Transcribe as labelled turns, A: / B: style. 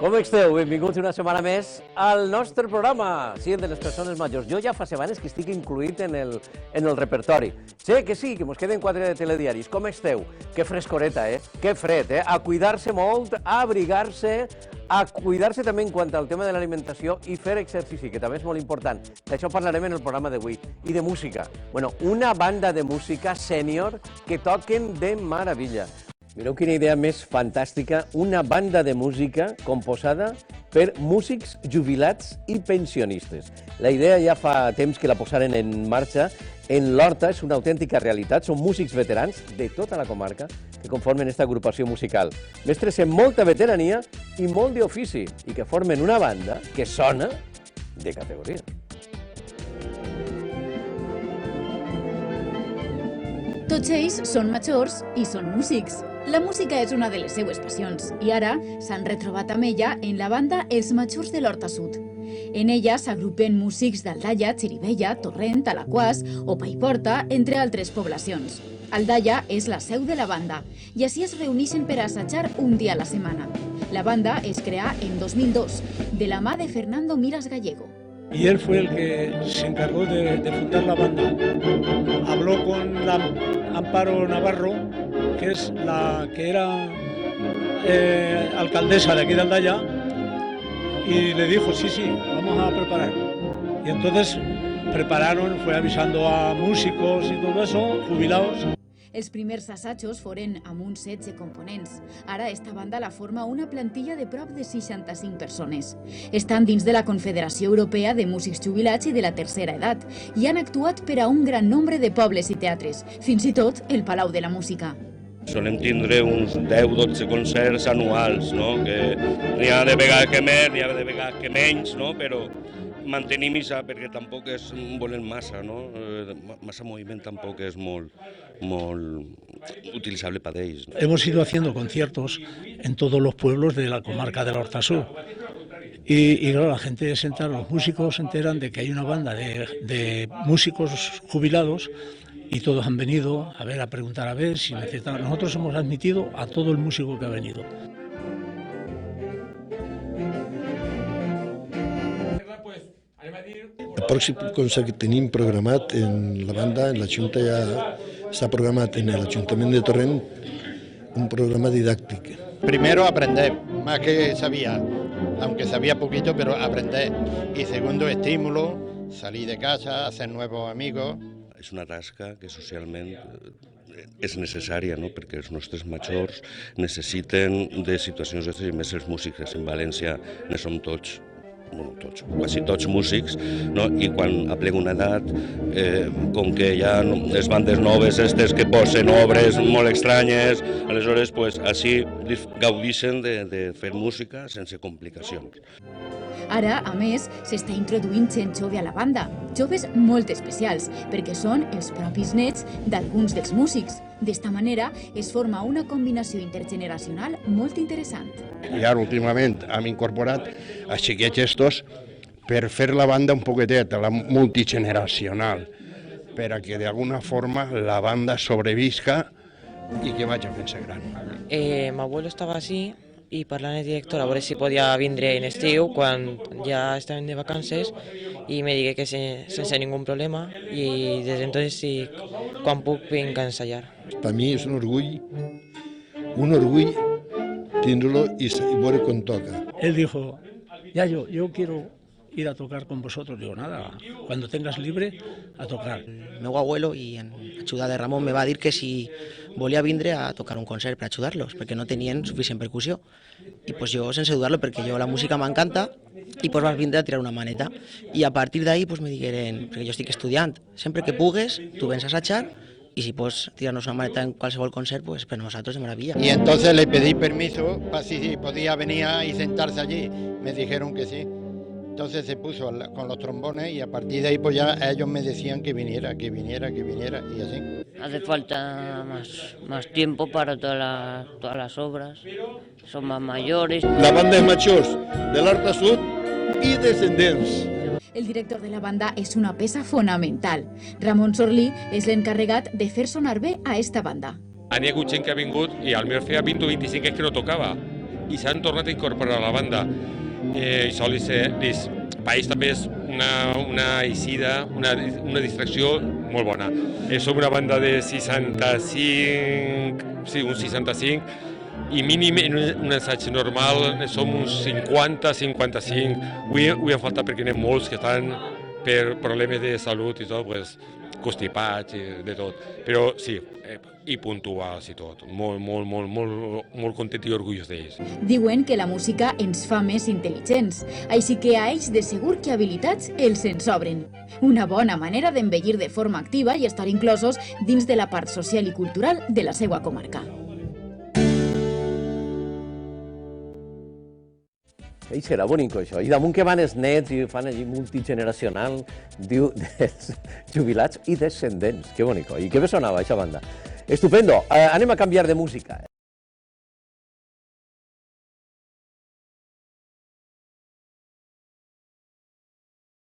A: Com esteu? Benvinguts una setmana més al nostre programa, sí, el de les persones majors. Jo ja fa setmanes que estic incluït en el repertori. Sé que sí, que mos queden 4 telediaris. Com esteu? Que frescoreta, Que fred, A cuidar-se molt, a abrigar-se, a cuidar-se també en quant al tema de l'alimentació i fer exercici, que també és molt important. D'això parlarem en el programa d'avui. I de música. Bueno, una banda de música sènior que toquen de meravella. Mireu quina idea més fantàstica, una banda de música composada per músics jubilats i pensionistes. La idea ja fa temps que la posaren en marxa. En l'Horta és una autèntica realitat, són músics veterans de tota la comarca que conformen aquesta agrupació musical. Mestres amb molta veterania i molt d'ofici i que formen una banda que sona de categoria.
B: Tots ells són majors i són músics. La música és una de les seues passions i ara s'han retrobat amb ella en la banda Els Majors de l'Horta Sud. En ella s'agrupen músics d'Aldaia, Xirivella, Torrent, Alaquàs o Paiporta, entre altres poblacions. Aldaia és la seu de la banda i així es reuneixen per assajar un dia a la setmana. La banda es creà en 2002 de la mà de Fernando Miras Gallego.
C: Y él fue el que se encargó de fundar la banda. Habló con la Amparo Navarro, que es la que era alcaldesa de aquí de Aldaya, y le dijo, sí, vamos a preparar. Y entonces prepararon, fue avisando a músicos y todo eso, jubilados.
B: Els primers assajos foren amb uns 16 components. Ara esta banda la forma una plantilla de prop de 65 persones. Estan dins de la Confederació Europea de Músics Jubilats i de la Tercera Edat i han actuat per a un gran nombre de pobles i teatres, fins i tot el Palau de la Música.
D: Solem tindre uns 10-12 concerts anuals, no? Que n'hi ha de vegades que més, n'hi ha de vegades que menys, no? Però mantenim això perquè tampoc volen massa, no? Massa moviment tampoc és molt utilizable para ells.
C: Hemos ido haciendo conciertos en todos los pueblos de la comarca de la Horta Sur. Y claro, la gente se entera, los músicos se enteran de que hay una banda de músicos jubilados y todos han venido a preguntar a ver si necesitan. Nosotros hemos admitido a todo el músico que ha venido.
E: El pròxim concert que tenim programat en la banda, en la Junta ja s'ha programat en l'Ajuntament de Torrent un programa didáctico.
F: Primero aprender, más que sabía, aunque sabía poquito, pero aprender. Y segundo, estímulo, salir de casa, hacer nuevos amigos.
D: És una tasca que socialment és necessària, no? Perquè els nostres majors necessiten de situacions d'aquestes, i més els músics. En València ne som tots, quasi tots músics, no? I quan aplega una edat, com que hi ha les bandes noves aquestes que posen obres molt estranyes, aleshores pues, així gaudixen de fer música sense complicacions.
B: Ara, a més, s'està introduint gent jove a la banda, joves molt especials, perquè són els propis nets d'alguns dels músics. D'esta manera es forma una combinació intergeneracional molt interessant.
F: I ara últimament hem incorporat els xiquets estos per fer la banda un poquetet, la multigeneracional, per a que d'alguna forma la banda sobrevisca i que vagi fent-se gran.
G: Mi abuelo estava així i parlant amb el director a veure si podia vindre en estiu quan ja estàvem de vacances i me digué que sense ningú problema i des d'entonces sí, quan puc vinc a ensayar.
E: Per mi és un orgull tindre-lo i veure com toca.
C: Él dijo, Yayo, yo quiero ir a tocar con vosotros. Digo, nada, cuando tengas libre, a tocar.
H: El meu abuelo i en ajuda de Ramon me va dir que si volia vindre a tocar un concert per ajudar-los, perquè no tenien suficient percussió. I pues jo, sense dudar-lo, perquè jo la música m'encanta, i pues vas vindre a tirar una maneta. I a partir d'ahí pues me digueren, perquè jo estic estudiant, sempre que pugues, tu vens a assajar, y si puedes tirarnos una maneta en cualquier concert, pues para nosotros de maravilla.
F: Y entonces le pedí permiso para si podía venir y sentarse allí. Me dijeron que sí. Entonces se puso con los trombones y a partir de ahí pues ya ellos me decían que viniera y así.
I: Hace falta más tiempo para todas las obras, son más mayores.
E: La banda de majors de l'Horta Sud i descendents.
B: El director de la banda és una peça fonamental. Ramon Sorlí és l'encarregat de fer sonar bé a esta banda.
J: N'hi ha hagut gent que ha vingut i al meu feia 20 o 25 anys que no tocava. i s'han tornat a incorporar a la banda. Això país també és una eixida, una distracció molt bona. Som una banda de 65, sí, uns 65, i mínim en un assaig normal som uns 50-55. Avui ha faltat perquè n'hi ha molts que estan per problemes de salut i tot, constipats i de tot. Però sí, i puntuals i tot. Molt content i orgullós d'ells.
B: Diuen que la música ens fa més intel·ligents, així que a ells de segur que habilitats els en sobren. Una bona manera d'envellir de forma activa i estar inclosos dins de la part social i cultural de la seva comarca.
A: I serà bonic això. I damunt que van els nets i fan allí multigeneracional, diu, dels jubilats i descendents. Que bonic. I què bé sonava, aquesta banda. Estupendo. Anem a canviar de música.